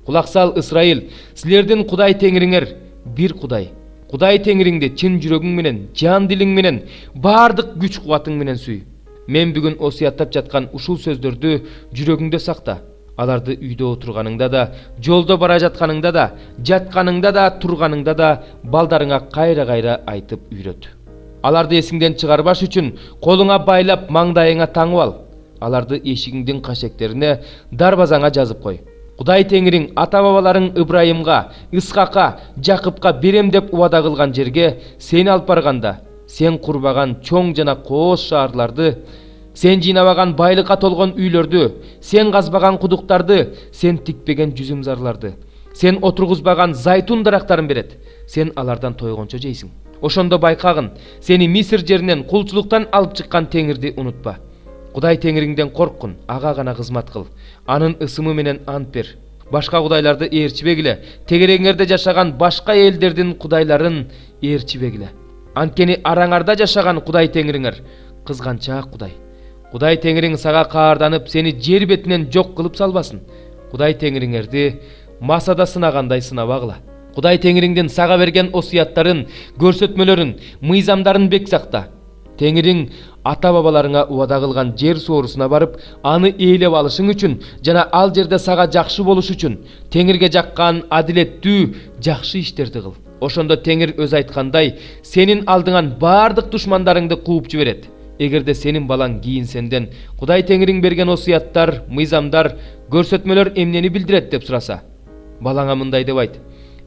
Кулак сал, Ысрайыл, силердин Кудай Теңириңер бир Кудай. Кудай Теңириңди чын жүрөгүң менен, жан дилиң менен, бардык күч кубатың менен сүй. Мен бүгүн осуяттап жаткан ушул сөздөрдү жүрөгүңдө сакта. Аларды үйдө отурганыңда да, жолдо бара жатканыңда да, жатканыңда да, турганыңда да балдарыңа кайра-кайра айтып үйрөт. Аларды эсиңден чыгарбаш үчүн колуңа байлап маңдайыңа таңып ал. Аларды эшигиңдин кашектерине, дарбазаңа жазып кой. Кудай Теңириң ата-бабаларың Ыбрайымга, Исхакка, Жакыпка берем деп убада кылган жерге сени алып барганда, сен курбаган чоң жана кооз шаарларды, сен жыйнабаган байлыкка толгон үйлөрдү, сен казбаган кудуктарды, сен тикпеген жүзүмзарларды, сен отургузбаган зайтун дарактарын берет. Сен алардан тойгончо жейсиң. Ошондо байкагын, сени Мисир жеринен кулчулуктан алып чыккан Теңирди унутпа. Кудай Теңириңден корккун, ага гана кызмат кыл. Анын ысымы менен ант бер. Башка кудайларды ээрчибегиле, тегереңерде жашаган башка элдердин кудайларын ээрчибегиле. Анткени араңарда жашаган Кудай Теңириңер кызганчаак Кудай. Кудай Теңириң сага каарданып, сени жер бетинен жок кылып салбасын. Кудай Теңириңерди масада сынагандай сынабагыла. Кудай Теңириңдин сага берген осуяттарын, көрсөтмөлөрүн, мыйзамдарын бек сакта. Теңириң ата-бабаларыңа убада кылган жер соорусуна барып, аны ээлеп алышың үчүн жана ал жерде сага жакшы болуш үчүн Теңирге жаккан адилеттүү, жакшы иштерди кыл. Ошондо Теңир өз айткандай, сенин алдыңан бардык душмандарыңды кууп жиберет. Эгерде сенин балаң кийин сенден Кудай Теңириң берген осуяттар, мыйзамдар, көрсөтмөлөр эмнени билдирет деп сураса, балаңа мындай деп айт: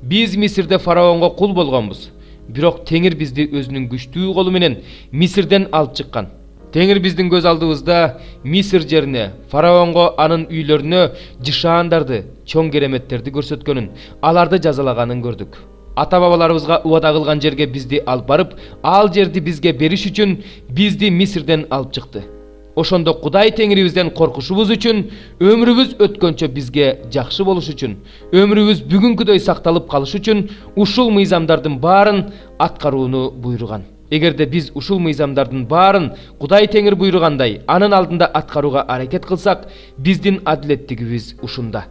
биз Мисирде фараонго кул болгонбуз. Бирок Теңир бизди өзүнүн күчтүү колу менен Мисирден алып чыккан. Теңир биздин көз алдыбызда Мисир жерине, фараонго, анын үйлөрүнө жышаандарды, чоң кереметтерди көрсөткөнүн, аларды жазалаганын көрдүк. Ата-бабаларыбызга убада кылган жерге бизди алып барып, ал жерди бизге бериш үчүн бизди Мисирден алып чыкты. Ошондо Кудай Теңирибизден коркушубуз үчүн, өмүрүбүз өткөнчө бизге жакшы болуш үчүн, өмүрүбүз бүгүнкүдөй сакталып калыш үчүн ушул мыйзамдардын баарын аткарууну буйруган. Эгерде биз ушул мыйзамдардын баарын Кудай Теңир буйругандай анын алдында аткарууга аракет кылсак, биздин адилеттигибиз ушунда.